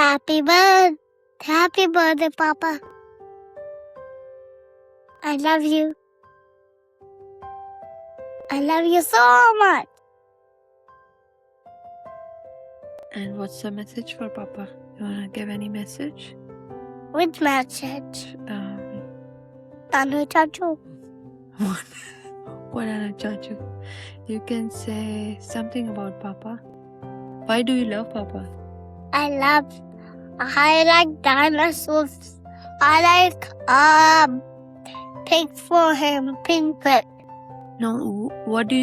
Happy birthday, Papa. I love you. I love you so much. And what's the message for Papa? You wanna give any message? Which message? Tanu Chachu. What Anna Chachu? You can say something about Papa. Why do you love Papa? I like dinosaurs. I like pig for him, pink pig. No, why do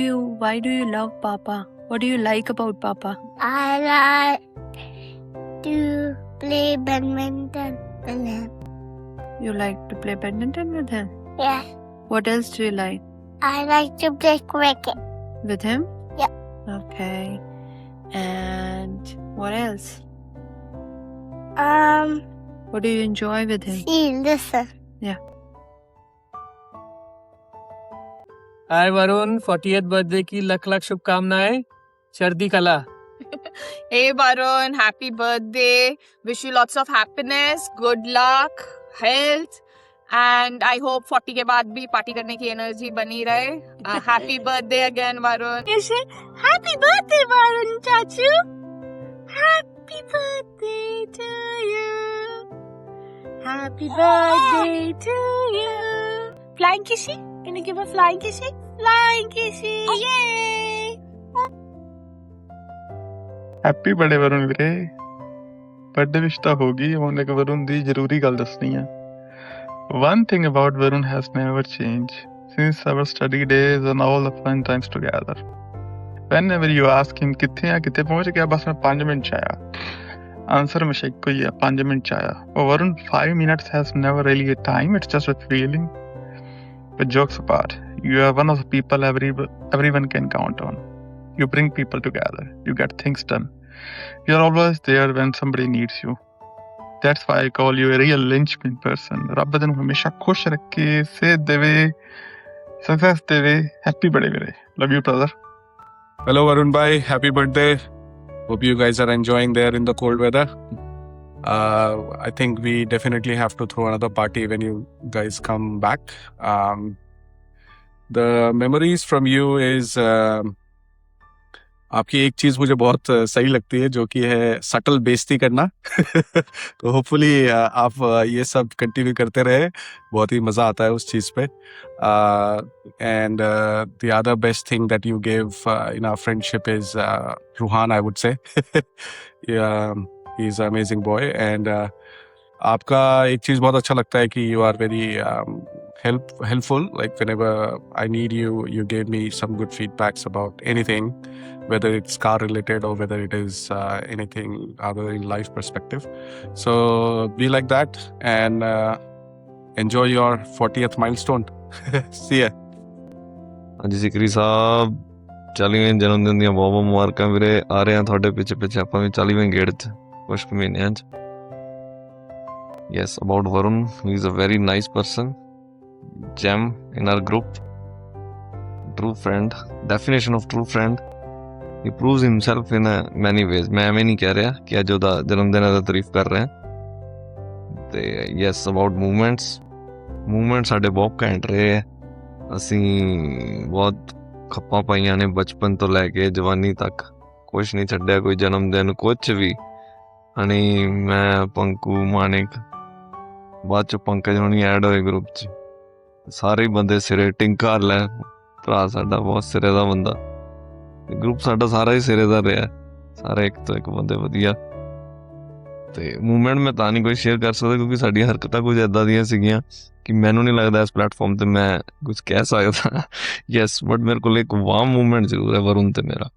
you love Papa? What do you like about Papa? I like to play badminton with him. You like to play badminton with him? Yeah. What else do you like? I like to play cricket. With him? Yeah. Okay. And what else? What do you enjoy with him? See, listen. Hi Varun 40th birthday की लख लख शुभकामनाएं चढ़ती कला Hey Varun, happy birthday. Wish you lots of happiness, good luck, health, and I hope 40 के बाद भी party करने की energy बनी रहे. Happy birthday again, Varun. Happy birthday, Varun Chachu. Happy birthday to you. Happy birthday to you. Flying kissy? Can you give a flying kissy? Flying kissy. Yay! Happy birthday Varun ਵੀਰੇ birthday wish ਤਾਂ ਹੋ ਗਈ ਹੁਣ ਇੱਕ ਵਰੁਣ ਦੀ ਜ਼ਰੂਰੀ ਗੱਲ ਦੱਸਣੀ ਆ one thing about Varun has never changed since our study days and all the fun times together whenever you ask him ਕਿੱਥੇ ਆ ਕਿੱਥੇ ਪਹੁੰਚ ਗਿਆ ਬਸ ਮੈਂ 5 ਮਿੰਟ ਚ ਆਇਆ ਆਨਸਰ ਹਮੇਸ਼ਾ ਇੱਕੋ ਹੀ ਆ 5 ਮਿੰਟ ਚ ਆਇਆ ਉਹ Varun 5 minutes has never really a time it's just a feeling but jokes apart you are one of the people everyone can count on you bring people together you get things done you're always there when somebody needs you that's why I call you a real linchpin person ਰੱਬ ਤੈਨੂੰ ਹਮੇਸ਼ਾ ਖੁਸ਼ ਰੱਖੇ ਸੇਧ ਦੇਵੇ success ਦੇਵੇ happy birthday ਵੀਰੇ love you brother Hello Varun bhai, happy birthday. Hope you guys are enjoying there in the cold weather. I think we definitely have to throw another party when you guys come back. The memories from you is आपकी एक चीज मुझे बहुत सही लगती है जो कि है सटल बेइज्जती करना तो होपफुली आप ये सब कंटिन्यू करते रहे बहुत ही मजा आता है उस चीज पे and the other best thing that you give in our friendship is Ruhaan I would say he is amazing boy and आपका एक चीज बहुत अच्छा लगता है कि you are very helpful like whenever I need you gave me some good feedbacks about anything whether it's car related or whether it is anything other in life perspective so be like that and enjoy your 40th milestone see ya ਹਾਂਜੀ ਸਿਕਰੀ ਸਾਹਿਬ 40ਵੇਂ ਜਨਮ ਦਿਨ ਦੀਆਂ ਬਹੁਤ ਮੁਬਾਰਕਾਂ ਵੀਰੇ ਆ ਰਹੇ ਆ ਤੁਹਾਡੇ ਪਿੱਛੇ ਪਿੱਛੇ ਆਪਾਂ ਵੀ 40ਵੇਂ ਗੇੜ 'ਚ ਕੁਝ ਕੁ ਮਹੀਨਿਆਂ 'ਚ yes about Varun he is a very nice person gem in our group true friend definition of true friend he proves himself in many ways ਮੈਂ ਐਵੇਂ ਨਹੀਂ ਕਹਿ ਰਿਹਾ ਕਿ ਅੱਜ ਉਹਦਾ ਜਨਮ ਦਿਨ ਦਾ ਤਾਰੀਫ ਕਰ ਰਿਹਾ ਤੇ yes about movements ਸਾਡੇ ਬਹੁਤ ਘੈਂਟ ਰਹੇ ਹੈ ਅਸੀਂ ਬਹੁਤ ਖੱਪਾਂ ਪਾਈਆਂ ਨੇ ਬਚਪਨ ਤੋਂ ਲੈ ਕੇ ਜਵਾਨੀ ਤੱਕ ਕੁਛ ਨਹੀਂ ਛੱਡਿਆ ਕੋਈ ਜਨਮ ਦਿਨ ਕੁਛ ਵੀ ਹਣੀ ਮੈਂ ਪੰਕੂ ਮਾਨਿਕ ਬਾਅਦ ਚ ਪੰਕਜ ਹੋਣੀ ਐਡ ਹੋਏ ਗਰੁੱਪ 'ਚ ਸਾਰੇ ਹੀ ਬੰਦੇ ਸਿਰੇ ਟਿੰਕਾ ਲੈ ਭਰਾ ਸਾਡਾ ਬਹੁਤ ਸਿਰੇ ਦਾ ਬੰਦਾ ਗਰੁੱਪ ਸਾਡਾ ਸਾਰਾ ਹੀ ਸਿਰੇ ਦਾ ਰਿਹਾ ਸਾਰੇ ਇੱਕ ਤੋਂ ਇੱਕ ਬੰਦੇ ਵਧੀਆ ਤੇ ਮੂਵਮੈਂਟ ਮੈਂ ਤਾਂ ਨਹੀਂ ਕੋਈ ਸ਼ੇਅਰ ਕਰ ਸਕਦਾ ਕਿਉਂਕਿ ਸਾਡੀਆਂ ਹਰਕਤਾਂ ਕੁਝ ਇੱਦਾਂ ਦੀਆਂ ਸੀਗੀਆਂ ਕਿ ਮੈਨੂੰ ਨਹੀਂ ਲੱਗਦਾ ਇਸ ਪਲੇਟਫਾਰਮ ਤੇ ਮੈਂ ਕੁਝ ਕਹਿ ਸਕਦਾ ਯੈਸ ਬਟ ਮੇਰੇ ਕੋਲ ਇੱਕ ਵਾਰਮ ਮੂਵਮੈਂਟ ਜ਼ਰੂਰ ਹੈ ਵਰੁਣ ਤੇ ਮੇਰਾ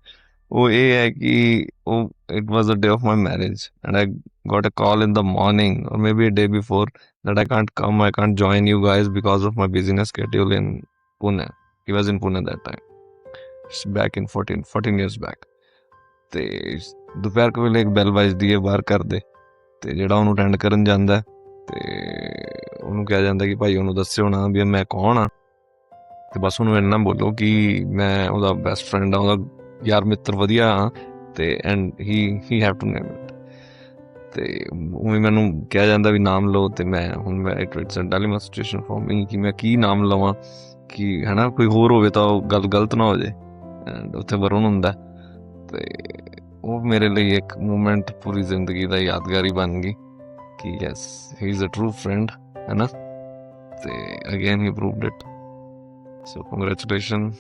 ਉਹ ਇਹ ਹੈ ਕਿ ਉਹ it was the day of my marriage and I got a call in the morning or maybe a day before that I can't join you guys because of my business schedule in Pune. He was in Pune that time. It's back in 14 years back. ਤੇ ਦੁਪਹਿਰ ਕੋ ਵੇਲੇ ਇੱਕ ਬੈਲ ਵੱਜਦੀ ਹੈ ਬਾਹਰ ਘਰ ਦੇ ਤੇ ਜਿਹੜਾ ਉਹਨੂੰ ਅਟੈਂਡ ਕਰਨ ਜਾਂਦਾ ਤੇ ਉਹਨੂੰ ਕਿਹਾ ਜਾਂਦਾ ਕਿ ਭਾਈ ਉਹਨੂੰ ਦੱਸਿਓ ਨਾ ਵੀ ਮੈਂ ਕੌਣ ਆ ਤੇ ਬਸ ਉਹਨੂੰ ਇੰਨਾ ਬੋਲੋ ਕਿ ਮੈਂ ਉਹਦਾ ਬੈਸਟ ਫਰੈਂਡ ਆ ਉਹਦਾ ਯਾਰ ਮਿੱਤਰ ਵਧੀਆ ਆ ਤੇ and he have to name it ਤੇ ਉਵੇਂ ਮੈਨੂੰ ਕਿਹਾ ਜਾਂਦਾ ਵੀ ਨਾਮ ਲਓ ਤੇ ਮੈਂ ਹੁਣ it's a dilemma situation for me ਕਿ ਮੈਂ ਕੀ ਨਾਮ ਲਵਾਂ ਕਿ ਹਨਾ ਕੋਈ ਹੋਰ ਹੋਵੇ ਤਾਂ ਉਹ ਗੱਲ ਗਲਤ ਨਾ ਹੋ ਜਾਏ ਐਂਡ ਉੱਥੇ ਵਰੁਣ ਹੁੰਦਾ ਤੇ ਉਹ ਮੇਰੇ ਲਈ ਇੱਕ ਮੂਮੈਂਟ ਪੂਰੀ ਜ਼ਿੰਦਗੀ ਦਾ ਯਾਦਗਾਰੀ ਬਣ ਗਈ ਕਿ yes he is a true friend ਹੈ ਨਾ ਤੇ again he proved it so congratulation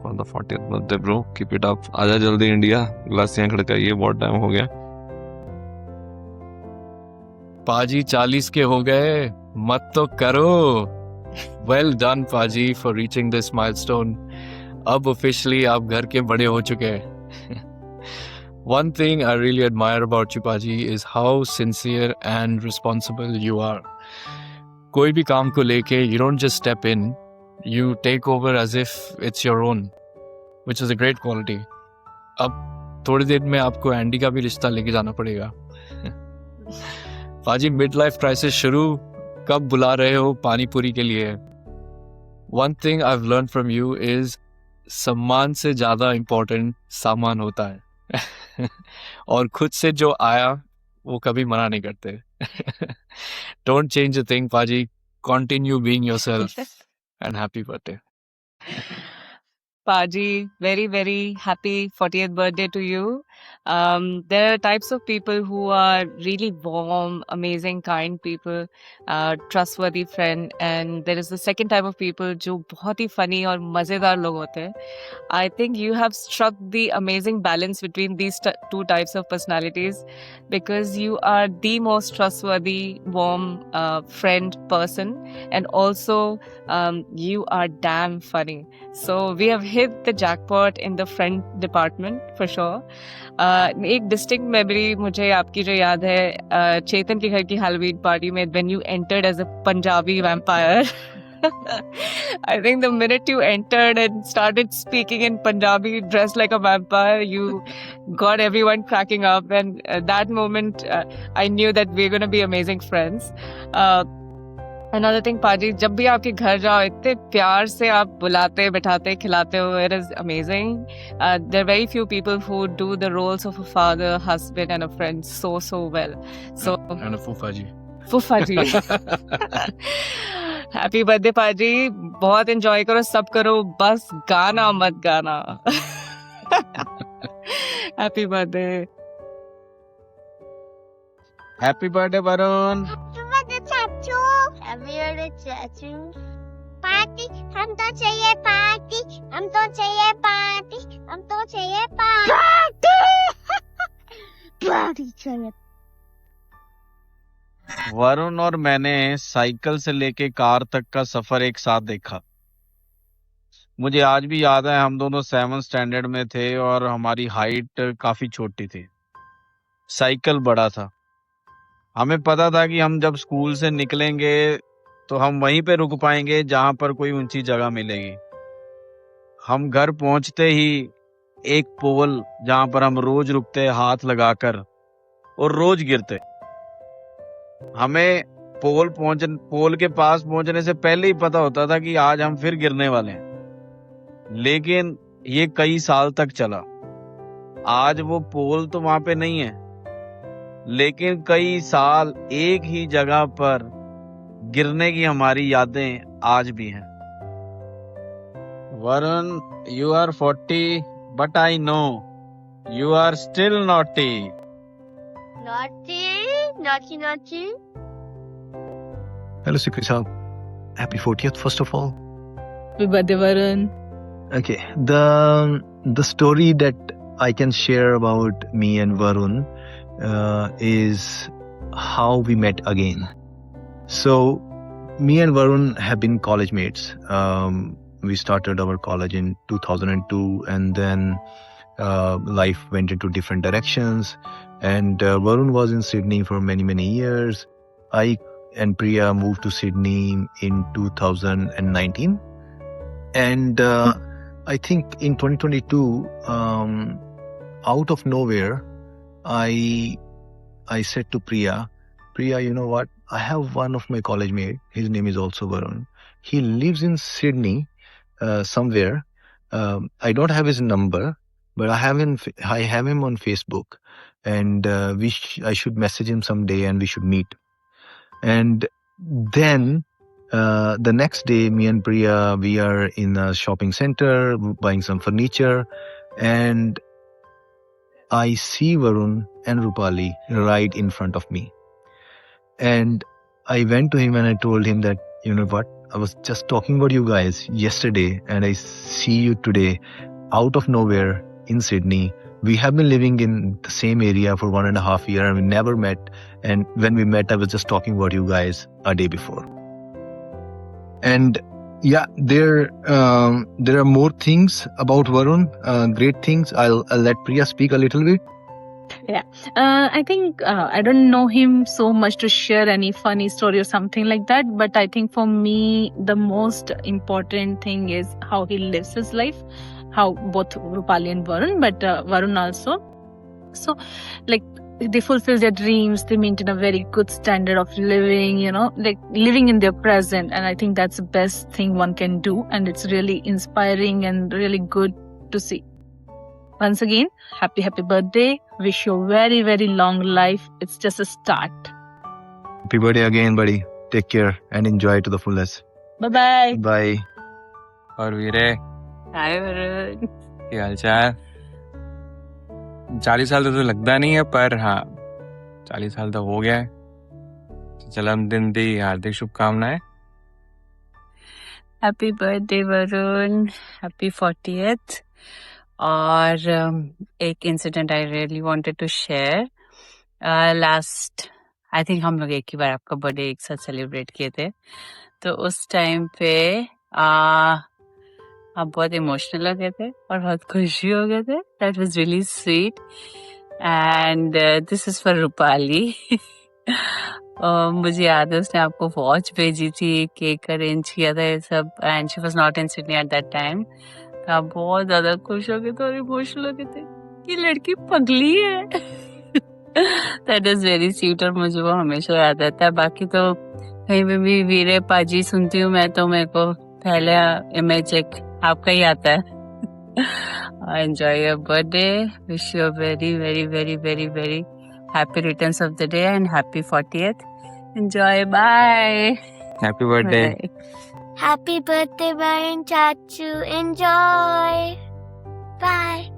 for the 40th birthday bro keep it up आजा जल्दी इंडिया ग्लासियां खड़काइए बहुत टाइम हो गया पाजी 40 के हो गए मत तो करो वेल डन पाजी फॉर रीचिंग दिस माइलस्टोन अब ऑफिशियली आप घर के बड़े हो चुके हैं one thing I really admire about you पाजी is how sincere and responsible you are कोई भी काम को लेके you don't just step in you take over as if it's your own, which is a great quality. अब थोड़ी देर में आपको एंडी का भी रिश्ता लेके जाना पड़ेगा पाजी मिड लाइफ क्राइसिस शुरू कब बुला रहे हो पानी पूरी के लिए one thing I have learn from you is सम्मान से ज़्यादा इम्पोर्टेंट सामान होता है और खुद से जो आया वो कभी मना नहीं करते डोंट चेंज अ थिंग पाजी continue being yourself and happy birthday. Paji, very, very happy 40th birthday to you. There are types of people who are really warm, amazing, kind people, trustworthy friend, and there is the second type of people जो बहुत ही funny और मज़ेदार लोग होते हैं. I think you have struck the amazing balance between these two types of personalities because you are the most trustworthy, warm friend person, and also you are damn funny. So we have hit the jackpot in the friend department for sure. एक distinct memory मुझे आपकी जो याद है चेतन के घर की Halloween party में when you entered as a Punjabi vampire. I think the minute you entered and started speaking in Punjabi dressed like a vampire, you got everyone cracking up, and that moment I knew that we're going to be amazing friends. Another thing, पाजी, जब भी आपके घर जाओ इतने प्यार से आप बुलाते बैठाते खिलाते हो, it is amazing. There are very few people who do the roles of a father, husband and a friend so well. So And a fufaji. फूफाजी हैप्पी बर्थडे पाजी, बहुत एंजॉय करो, सब करो, बस गाना मत गाना. Happy birthday. Happy birthday Varun. Happy birthday, चाचू. पार्टी, हम तो चाहिए पार्टी, हम तो चाहिए पार्टी, हम तो चाहिए पार्टी. पार्टी चाहिए. वरुण और मैंने साइकिल से लेके कार तक का सफर एक साथ देखा. मुझे आज भी याद है हम दोनों 7th स्टैंडर्ड में थे और हमारी हाइट काफी छोटी थी. साइकिल बड़ा था. हमें पता था कि हम जब स्कूल से निकलेंगे तो हम वहीं पे रुक पाएंगे जहां पर कोई ऊंची जगह मिलेगी. हम घर पहुंचते ही एक पोल जहां पर हम रोज रुकते हाथ लगाकर और रोज गिरते. हमें पोल के पास पहुंचने से पहले ही पता होता था कि आज हम फिर गिरने वाले हैं. लेकिन ये कई साल तक चला. आज वो पोल तो वहां पे नहीं है, लेकिन कई साल एक ही जगह पर गिरने की हमारी यादें आज भी हैं. Varun, you are 40, but I know you are still naughty. Naughty. Hello, Sikrisa. Happy 40th, first of all. Happy birthday, Varun. Okay, the story that I can share about me and Varun is how we met again. So, me and Varun have been college mates. We started our college in 2002, and then life went into different directions. And Varun was in Sydney for many years. I and Priya moved to Sydney in 2019. And I think in 2022, out of nowhere, I said to Priya, you know what? I have one of my college mates. His name is also Varun. He lives in Sydney somewhere. I don't have his number, but I have him on Facebook. and I should message him someday and we should meet. And then the next day, me and Priya, we are in a shopping center buying some furniture, and I see Varun and Rupali right in front of me. And I went to him and I told him that, you know what, I was just talking about you guys yesterday and I see you today out of nowhere in Sydney. We have been living in the same area for 1.5 years and we never met. And when we met, I was just talking about you guys a day before. And yeah, there are more things about Varun, great things. I'll let Priya speak a little bit. I think I don't know him so much to share any funny story or something like that. But I think for me, the most important thing is how he lives his life. How both Rupali and Varun, but Varun also. So, like, they fulfill their dreams. They maintain a very good standard of living, you know, like living in their present. And I think that's the best thing one can do. And it's really inspiring and really good to see. Once again, happy birthday. Wish you a very, very long life. It's just a start. Happy birthday again, buddy. Take care and enjoy to the fullest. Bye-bye. Bye. और वीरे Hi, Varun. क्या हालचाल 40 साल तो लगता नहीं है पर हाँ 40 साल तो हो गया है जन्मदिन की हार्दिक शुभकामनाएं Happy birthday, Varun. Happy 40th. और एक incident I really wanted to share last I think हम लोग एक ही बार आपका बर्थडे एक साथ सेलिब्रेट किए थे तो उस टाइम पे आप बहुत इमोशनल हो गए थे और बहुत खुशी हो गए थे that was really sweet and this is for Rupali मुझे याद है उसने आपको वॉच भेजी थी केक अरेंज किया था ये सब and she was not in Sydney at that time आप बहुत ज्यादा खुश हो गए थे और इमोशनल हो गए थे ये लड़की पगली है दैट इज वेरी स्वीट और मुझे वो हमेशा याद रहता है बाकी तो कहीं पे भी वीरे पाजी सुनती हूँ मैं तो मेरे को पहले इमेज एक आपका ही आता है enjoy your birthday wish you very very very very very happy returns of the day and happy 40th enjoy bye happy birthday Happy birthday, Varun Chachu. Enjoy. Bye.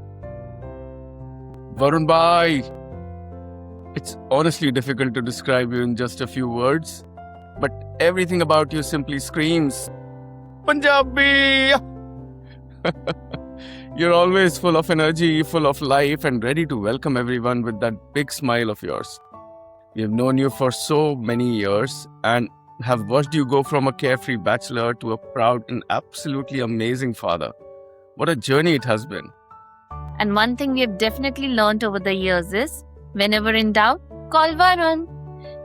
Varun bhai, it's honestly difficult to describe you in just a few words, but everything about you simply screams Punjabi. You're always full of energy, full of life, and ready to welcome everyone with that big smile of yours. We have known you for so many years and have watched you go from a carefree bachelor to a proud and absolutely amazing father. What a journey it has been. And one thing we have definitely learned over the years is, whenever in doubt, call Varun.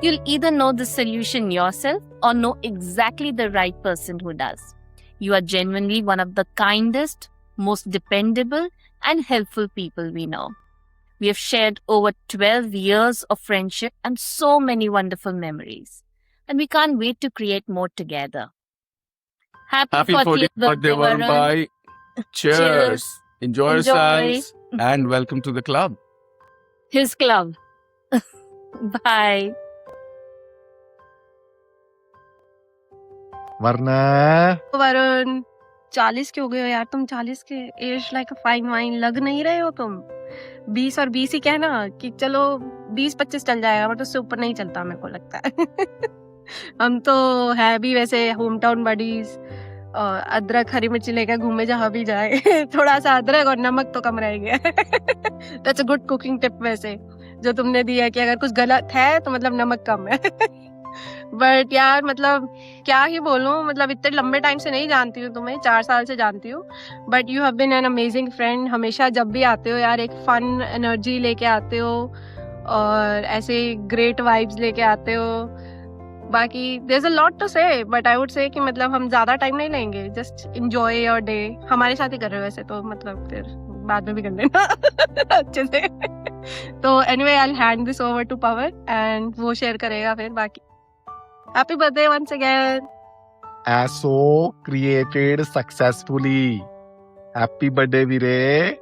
You'll either know the solution yourself or know exactly the right person who does. You are genuinely one of the kindest, most dependable and helpful people we know. We have shared over 12 years of friendship and so many wonderful memories. And we can't wait to create more together. Happy 40th birthday, Varun. Bye. Cheers. Enjoy yourselves and welcome to the club. His club. Bye. Varna. Varun 40 के हो गए हो यार तुम 40 के age like a fine wine लग नहीं रहे हो तुम 20 और 20 ही कहना कि चलो 20-25 चल जाएगा बट उससे ऊपर नहीं चलता मेरे को लगता है हम तो है भी वैसे होम टाउन बडीज अदरक हरी मिर्ची लेकर घूमे जहाँ भी जाए थोड़ा सा अदरक और नमक तो कम रह गया that's a good cooking tip वैसे जो तुमने दिया कि अगर कुछ गलत है तो मतलब नमक कम है बट यार मतलब क्या ही बोलूं मतलब इतने लंबे टाइम से नहीं जानती हूँ तुम्हें 4 साल से जानती हूँ but you have been an amazing friend हमेशा जब भी आते हो यार एक फन एनर्जी लेके आते हो और ऐसे ग्रेट वाइब्स लेके आते हो बाकी there is a lot to say but I would say कि मतलब हम ज्यादा टाइम नहीं लेंगे जस्ट एंजॉय योर डे हमारे साथ ही कर रहे हो वैसे तो मतलब फिर बाद में भी कर लेना अच्छे से तो anyway I will hand this over to Pawar and वो शेयर करेगा फिर बाकी happy birthday once again ASO created successfully. Happy birthday, Vire.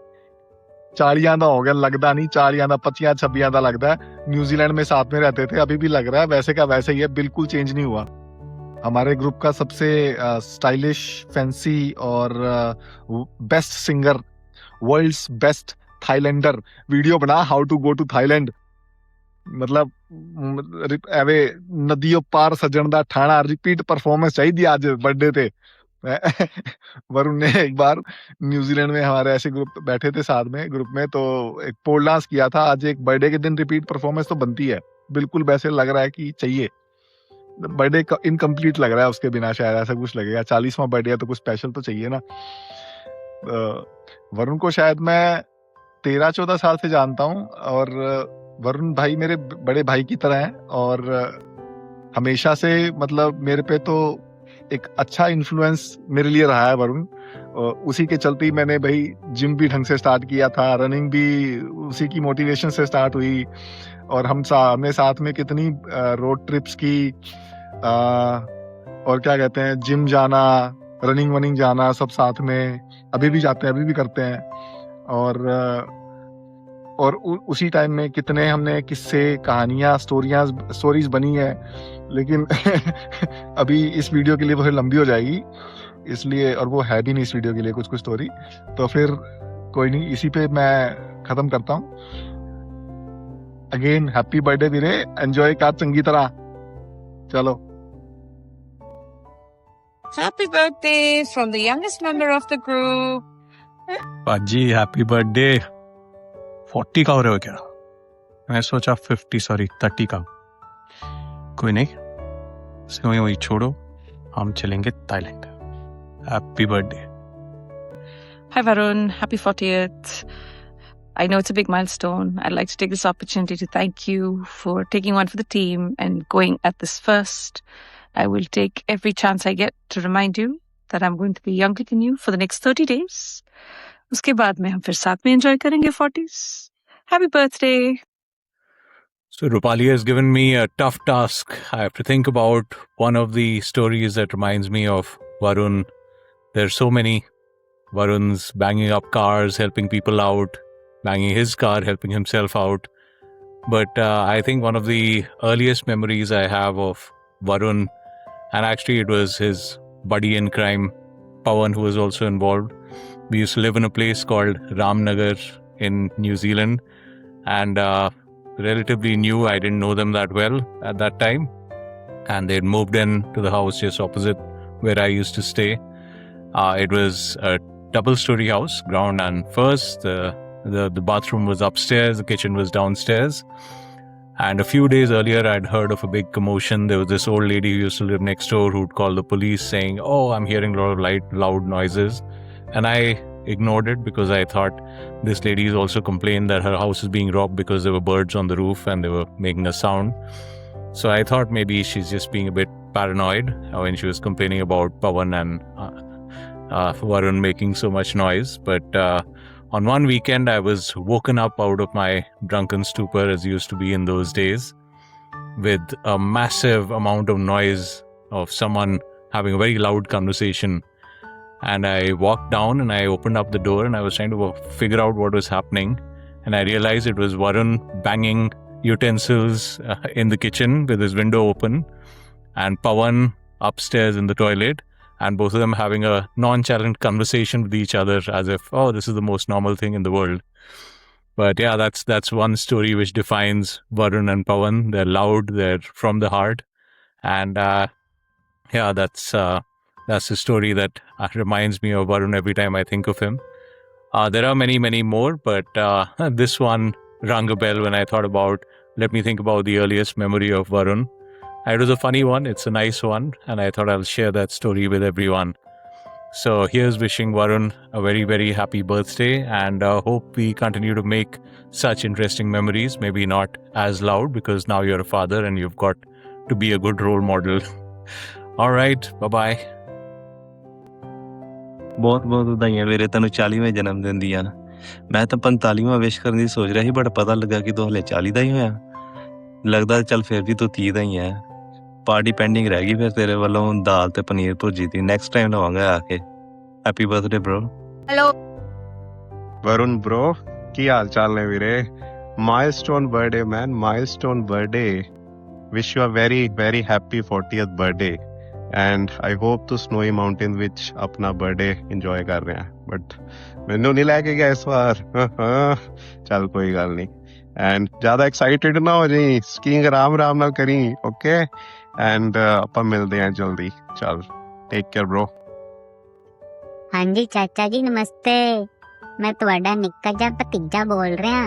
40 ਦਾ हो गया, लगता नहीं 40 ਦਾ 25 26 ਦਾ लगता है। न्यूजीलैंड में साथ में रहते थे, अभी भी लग रहा है वैसे का वैसे ही है, बिल्कुल चेंज नहीं हुआ। हमारे ग्रुप का सबसे स्टाइलिश, फैंसी और best singer, world's best Thailander, video बना how to go to Thailand, मतलब एवे नदियों पार सजन दा ठाणा, रिपीट परफॉर्मेंस चाहिए आज बर्थडे ते। वरुण ने एक बार न्यूजीलैंड में हमारे ऐसे ग्रुप बैठे थे साथ में ग्रुप में, तो एक पोल डांस किया था। आज एक बर्थडे के दिन रिपीट परफॉर्मेंस तो बनती है, बिल्कुल वैसे लग रहा है कि चाहिए। बर्थडे इनकम्प्लीट लग रहा है उसके बिना, शायद ऐसा कुछ लगेगा। 40वां बर्थडे है तो कुछ स्पेशल तो चाहिए ना। वरुण को शायद मैं 13-14 साल से जानता हूँ, और वरुण भाई मेरे बड़े भाई की तरह हैं, और हमेशा से मतलब मेरे पे तो एक अच्छा इन्फ्लुएंस मेरे लिए रहा है वरुण। उसी के चलते ही मैंने भाई जिम भी ढंग से स्टार्ट किया था, रनिंग भी उसी की मोटिवेशन से स्टार्ट हुई, और हमने साथ में कितनी रोड ट्रिप्स की, और क्या कहते हैं, जिम जाना, रनिंग वनिंग जाना, सब साथ में अभी भी जाते हैं, अभी भी करते हैं। और उसी टाइम में कितने हमने किस्से, कहानियां, स्टोरीज बनी है, लेकिन अभी इस वीडियो के लिए वो लंबी हो जाएगी इसलिए, और वो है भी नहीं इस वीडियो के लिए कुछ स्टोरी, तो फिर कोई नहीं, इसी पे मैं खत्म करता हूँ। अगेन हैप्पी बर्थडे वीरे, एंजॉय कर चंगी तरह, चलो। Happy birthday from the youngest member of the group. पाजी हैप्पी बर्थडे। 40 का हो रहे हो क्या? मैं सोचा 30 का। कोई नहीं, इसको वही छोड़ो, हम चलेंगे Thailand. Happy birthday. Hi Varun, happy 40th. I know it's a big milestone. I'd like to take this opportunity to thank you for taking one for the team and going at this first. I will take every chance I get to remind you that I'm going to be younger than you for the next 30 days. उसके बाद में हम फिर साथ में enjoy करेंगे 40s. Happy birthday. So Rupali has given me a tough task. I have to think about one of the stories that reminds me of Varun. There are so many Varuns banging up cars, helping people out, banging his car, helping himself out. But I think one of the earliest memories I have of Varun, and actually it was his buddy in crime, Pawan, who was also involved. We used to live in a place called Ramnagar in New Zealand, and relatively new. I didn't know them that well at that time, and they'd moved in to the house just opposite where I used to stay. It was a double-story house, ground and first. The bathroom was upstairs, the kitchen was downstairs. And a few days earlier, I'd heard of a big commotion. There was this old lady who used to live next door who'd call the police saying, "Oh, I'm hearing a lot of loud noises." And I ignored it because I thought this lady has also complained that her house is being robbed because there were birds on the roof and they were making a sound. So I thought maybe she's just being a bit paranoid when she was complaining about Pawan and Varun making so much noise. But on one weekend, I was woken up out of my drunken stupor, as used to be in those days, with a massive amount of noise of someone having a very loud conversation. And I walked down and I opened up the door and I was trying to figure out what was happening. And I realized it was Varun banging utensils in the kitchen with his window open, and Pawan upstairs in the toilet, and both of them having a nonchalant conversation with each other as if, oh, this is the most normal thing in the world. But yeah, that's one story which defines Varun and Pawan. They're loud, they're from the heart. And yeah, that's a story that reminds me of Varun every time I think of him. There are many, many more, but this one rang a bell when I thought about, let me think about the earliest memory of Varun. It was a funny one, it's a nice one, and I thought I'll share that story with everyone. So here's wishing Varun a very, very happy birthday, and hope we continue to make such interesting memories, maybe not as loud because now you're a father and you've got to be a good role model. All right, bye-bye. ਬਹੁਤ ਬਹੁਤ ਵਧਾਈਆਂ ਵੀਰੇ ਤੈਨੂੰ 40ਵੇਂ ਜਨਮ ਦਿਨ ਦੀਆਂ। ਮੈਂ ਤਾਂ 45ਵਾਂ ਵਿਸ਼ ਕਰਨ ਦੀ ਸੋਚ ਰਿਹਾ ਸੀ, ਬਟ ਪਤਾ ਲੱਗਾ ਕਿ ਤੂੰ ਹਲੇ 40 ਦਾ ਹੀ ਹੋਇਆ। ਲੱਗਦਾ ਚੱਲ ਫਿਰ ਵੀ ਤੂੰ 30 ਦਾ ਹੀ ਹੈ। ਪਾਰਟੀ ਪੈਂਡਿੰਗ ਰਹਿ ਗਈ ਫਿਰ ਤੇਰੇ ਵੱਲੋਂ ਦਾਲ ਤੇ ਪਨੀਰ ਭੁਰਜੀ ਦੀ। ਨੈਕਸਟ ਟਾਈਮ ਲਵਾਂਗਾ ਆ ਕੇ। Happy birthday bro. Hello Varun bro, की हाल चाल ने वीरे milestone birthday man milestone birthday wish you a very very happy 40th birthday and I hope तू स्नोई माउंटेन विच अपना बर्थडे एंजॉय कर रहे हैं बट मैनू नहीं लेके गया इस बार चल कोई गल नहीं एंड ज्यादा एक्साइटेड ना हो जाई स्कीइंग आराम आराम ना करी ओके एंड ਆਪਾਂ ਮਿਲਦੇ हैं जल्दी चल टेक केयर ब्रो हाँ जी चाचा जी नमस्ते मैं ਤੁਹਾਡਾ ਨਿੱਕਾ ਜਿਹਾ ਭਤੀਜਾ ਬੋਲ ਰਿਹਾ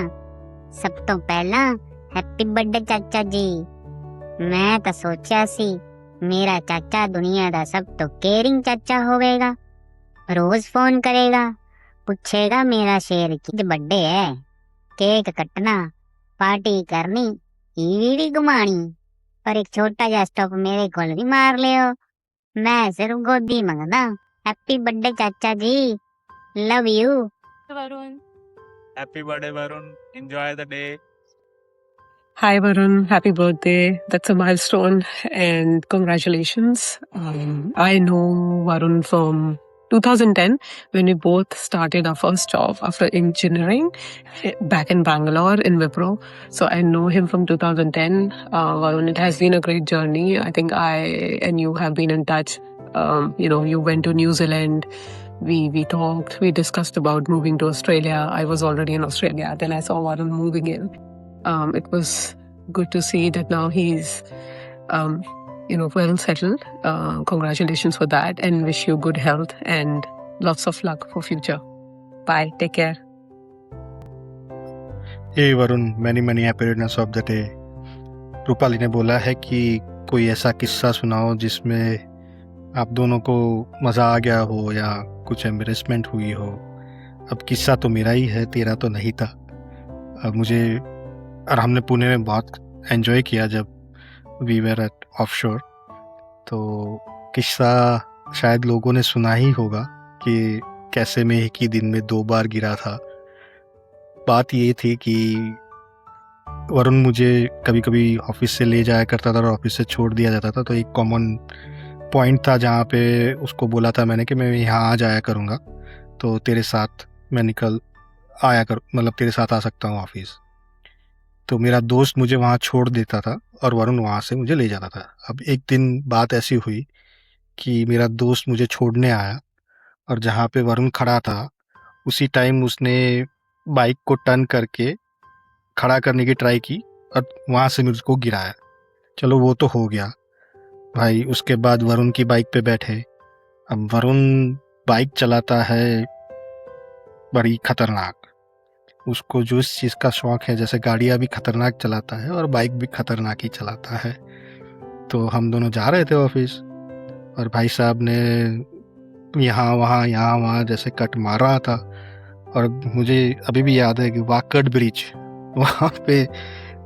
ਸਭ ਤੋਂ ਪਹਿਲਾਂ ਹੈਪੀ ਬਰਥਡੇ ਚਾਚਾ ਜੀ ਮੈਂ ਤਾਂ ਸੋਚਿਆ ਸੀ ਮੇਰਾ ਚਾਚਾ ਦੁਨੀਆ ਦਾ ਸਭ ਤੋਂ ਕੇਅਰਿੰਗ ਚਾਚਾ ਹੋਵੇਗਾ रोज फोन करेगा पूछेगा मेरा शेर की बर्थडे है केक कटना पार्टी करनी ईवी घुमानी पर एक छोटा जा स्टॉप मेरे को भी मार लियो मैं सिर्फ गोदी मंगदा हैप्पी बर्थडे चाचा जी love you Varun. Happy birthday, Varun. Enjoy the day. Hi Varun, happy birthday. That's a milestone and congratulations. I know Varun from 2010 when we both started our first job after engineering back in Bangalore in Wipro. So I know him from 2010. Varun, it has been a great journey. I think I and you have been in touch. You went to New Zealand. We talked, we discussed about moving to Australia. I was already in Australia. Then I saw Varun moving in. It was good to see that now he's, well settled. Congratulations for that and wish you good health and lots of luck for future. Bye. Take care. Hey Varun, many happy returns of the day. Rupali ने बोला है कि कोई ऐसा किस्सा सुनाओ जिसमें आप दोनों को मज़ा आ गया हो या कुछ एम्बेरसमेंट हुई हो। अब किस्सा तो मेरा ही है, तेरा तो नहीं था। और हमने पुणे में बहुत एंजॉय किया जब वी वर एट ऑफशोर। तो किस्सा शायद लोगों ने सुना ही होगा कि कैसे मैं एक ही दिन में 2 बार गिरा था। बात ये थी कि वरुण मुझे कभी कभी ऑफिस से ले जाया करता था और ऑफिस से छोड़ दिया जाता था। तो एक कॉमन पॉइंट था जहाँ पे उसको बोला था मैंने कि मैं यहाँ आ जाया करूँगा तो तेरे साथ मैं तेरे साथ आ सकता हूँ ऑफिस। तो मेरा दोस्त मुझे वहाँ छोड़ देता था और वरुण वहाँ से मुझे ले जाता था। अब एक दिन बात ऐसी हुई कि मेरा दोस्त मुझे छोड़ने आया और जहाँ पे वरुण खड़ा था उसी टाइम उसने बाइक को टर्न करके खड़ा करने की ट्राई की और वहाँ से मुझको गिराया। चलो वो तो हो गया भाई। उसके बाद वरुण की बाइक पे बैठे। अब वरुण बाइक चलाता है बड़ी खतरनाक। उसको जो इस चीज़ का शौक है, जैसे गाड़ियाँ भी खतरनाक चलाता है और बाइक भी खतरनाक ही चलाता है। तो हम दोनों जा रहे थे ऑफिस और भाई साहब ने यहाँ वहाँ जैसे कट मार रहा था। और मुझे अभी भी याद है कि वाकड ब्रिज वहाँ पे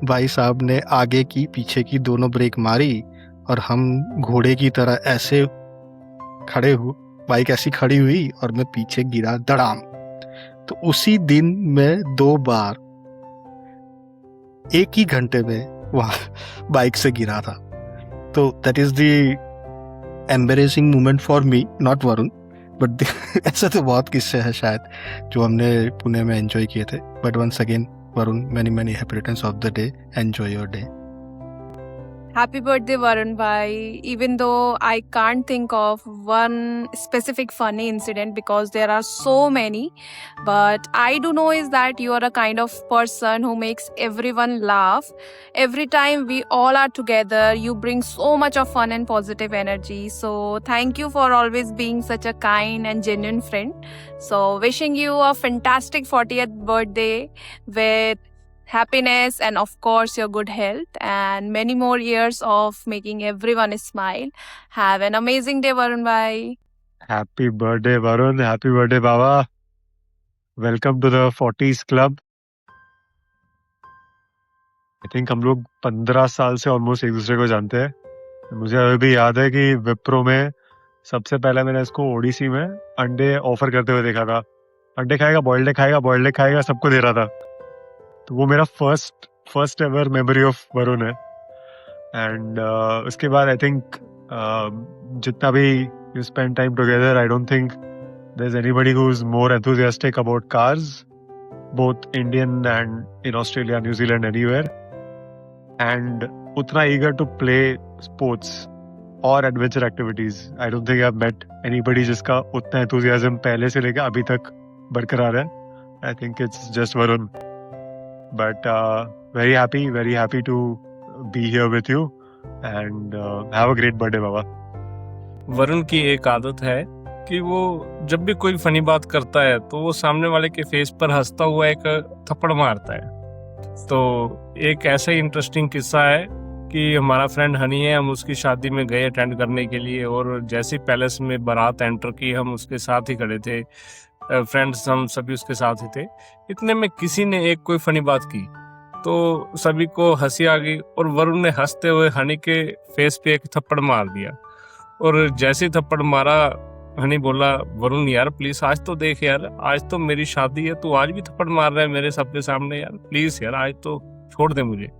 भाई साहब ने आगे की पीछे की दोनों ब्रेक मारी और हम घोड़े की तरह ऐसे खड़े हुए, बाइक ऐसी खड़ी हुई और मैं पीछे गिरा धड़ाम। तो उसी दिन मैं 2 बार एक ही घंटे में वहाँ बाइक से गिरा था। तो that is the embarrassing moment for me, not Varun. But ऐसे तो बहुत किस्से हैं शायद जो हमने पुणे में एंजॉय किए थे। But once again Varun, many happy returns of the day. Enjoy your day. Happy birthday, Varun bhai. Even though I can't think of one specific funny incident because there are so many, but I do know is that you are a kind of person who makes everyone laugh. Every time we all are together, you bring so much of fun and positive energy. So thank you for always being such a kind and genuine friend. So wishing you a fantastic 40th birthday with happiness and of course your good health and many more years of making everyone smile. Have an amazing day, Varun bhai. Happy birthday, Varun. Happy birthday, Baba. Welcome to the 40s club. I think हम लोग 15 साल से almost एक दूसरे को जानते हैं। मुझे अभी भी याद है कि विप्रो में सबसे पहले मैंने इसको ओडीसी में अंडे ऑफर करते हुए देखा था। अंडे खाएगा, बॉइल्ड एग खाएगा, सबको दे रहा था। तो वो मेरा first ever memory of Varun है। एंड उसके बाद आई थिंक जितना भी you spend time together, I don't think there is anybody who is more enthusiastic about cars both Indian and in Australia, New Zealand, anywhere, and उतना eager to play sports और adventure activities. I don't think I've met anybody जिसका उतना enthusiasm पहले से लेकर अभी तक बरकरार है. I think it's just Varun. But very happy to be here with you, and have a great birthday, Baba. Varun की एक आदत है कि वो जब भी कोई फनी बात करता है तो वो सामने वाले के फेस पर हंसता हुआ एक थप्पड़ मारता है. तो एक ऐसा ही इंटरेस्टिंग किस्सा है कि हमारा फ्रेंड हनी है, हम उसकी शादी में गए अटेंड करने के लिए, और जैसे ही पैलेस में बारात एंटर की हम उसके साथ ही खड़े थे, फ्रेंड्स हम सभी उसके साथ ही थे. इतने में किसी ने एक कोई फनी बात की तो सभी को हंसी आ गई और वरुण ने हंसते हुए हनी के फेस पे एक थप्पड़ मार दिया. और जैसे ही थप्पड़ मारा हनी बोला, वरुण यार प्लीज आज तो देख यार, आज तो मेरी शादी है, तू आज भी थप्पड़ मार रहा है मेरे सबके सामने यार, प्लीज यार आज तो छोड़ दे मुझे.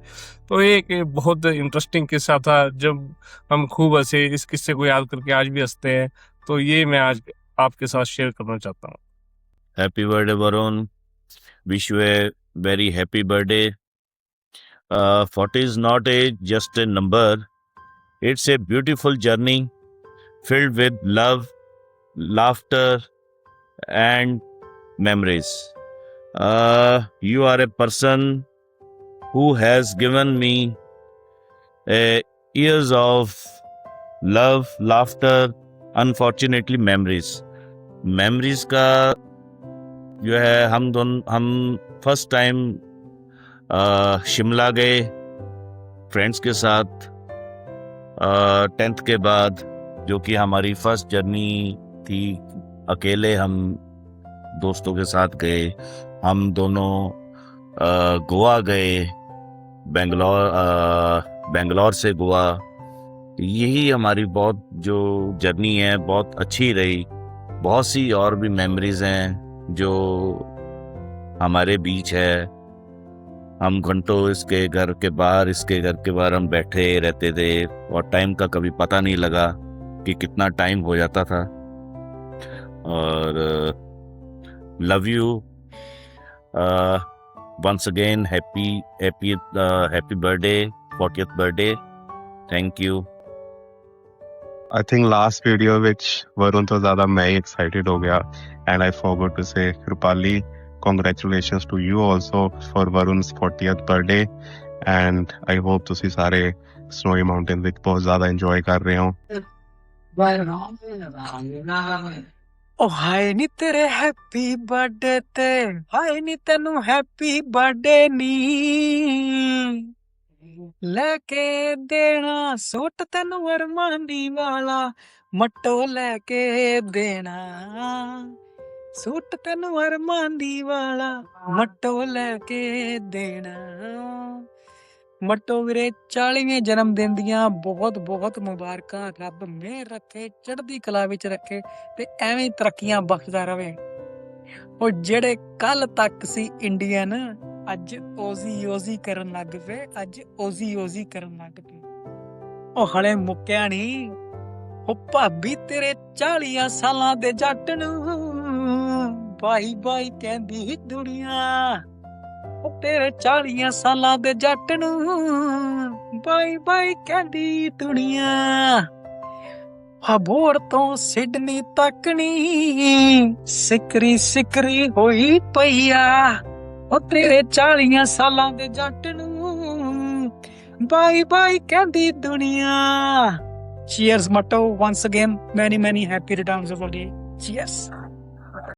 तो एक बहुत इंटरेस्टिंग किस्सा था, जब हम खूब हंसे. इस किस्से को याद करके आज भी हंसते हैं, तो ये मैं आज आपके साथ शेयर करना चाहता हूँ. Happy birthday, Varun. Wish you a very happy birthday. 40 is not just a number. It's a beautiful journey filled with love, laughter, and memories. You are a person who has given me years of love, laughter, unfortunately memories. Memories का जो है हम first time Shimla गए friends के साथ 10th के बाद, जो कि हमारी फर्स्ट जर्नी थी. अकेले हम दोस्तों के साथ गए. हम दोनों गोवा गए, बेंगलोर से गोवा. यही हमारी बहुत जो जर्नी है बहुत अच्छी रही. बहुत सी और भी मेमोरीज हैं जो हमारे बीच है. हम घंटों इसके घर के बाहर हम बैठे रहते थे और टाइम का कभी पता नहीं लगा कि कितना टाइम हो जाता था. और love you once again. Happy birthday, 40th birthday. Thank you. I think last video which Varun तो ज़्यादा मैं ही excited हो गया, and I forgot to say Krupali, congratulations to you also for Varun's 40th birthday, and I hope ਤੁਸੀਂ ਸਾਰੇ Snowy Mountain ਵਿੱਚ ਬਹੁਤ ਜ਼ਿਆਦਾ enjoy ਕਰ ਰਹੇ ਹੋ. ਉਹ ਹਾਏ ਨੀ ਤੇਰੇ ਹੈਪੀ ਬਰਥਡੇ ਤੇ, ਹਾਏ ਨੀ ਤੈਨੂੰ ਹੈਪੀ ਬਰਥਡੇ ਨੀ, ਲੈ ਕੇ ਦੇਣਾ ਸੂਟ ਤੈਨੂੰ ਅਰਮਾਨੀ ਵਾਲਾ, ਮੱਟੋ ਲੈ ਕੇ ਦੇਣਾ ਸੂਟ ਤੈਨੂੰ ਅਰਮਾਨੀ ਵਾਲਾ, ਮੱਟੋ ਲੈ ਕੇ ਦੇਣਾ. ਮੱਟੋ ਵੀਰੇ 40ਵੇਂ ਜਨਮ ਦਿਨ ਦੀਆਂ ਬਹੁਤ ਬਹੁਤ ਮੁਬਾਰਕਾਂ. ਰੱਬ ਮਿਹਰ ਰੱਖੇ, ਚੜ੍ਹਦੀ ਕਲਾ ਵਿੱਚ ਰੱਖੇ ਤੇ ਐਵੇਂ ਹੀ ਤਰੱਕੀਆਂ ਬਖਸ਼ਦਾ ਰਵੇ. ਉਹ ਜਿਹੜੇ ਕੱਲ ਤੱਕ ਸੀ ਇੰਡੀਅਨ, ਅੱਜ ਓਜ਼ੀ ਕਰਨ ਲੱਗ ਪਏ, ਅੱਜ ਓਜ਼ੀ ਕਰਨ ਲੱਗ ਪਏ. ਉਹ ਹਲੇ ਮੁੱਕਿਆ ਨਹੀਂ. ਉਹ ਭਾਬੀ ਤੇਰੇ 40 ਸਾਲਾਂ ਦੇ ਜੱਟ ਨੂੰ ਬਾਈ ਬਾਈ ਕਹਿੰਦੀ ਦੁਨੀਆ. ਉਹ ਤੇਰੇ 40 ਸਾਲਾਂ ਦੇ ਜੱਟ ਨੂੰ ਬਾਈ ਬਾਈ ਕਹਿੰਦੀ ਦੁਨੀਆ. ਹਬੋਰ ਤੋਂ ਸਿਡਨੀ ਤੱਕ ਨੀ ਸਿਕਰੀ ਹੋਈ ਪਈਆ. ਉਹ ਤੇਰੇ 40 ਸਾਲਾਂ ਦੇ ਜੱਟ ਨੂੰ ਬਾਈ ਬਾਈ ਕਹਿੰਦੀ ਦੁਨੀਆ. Cheers, Matto. Once again, many happy returns of the day. Cheers.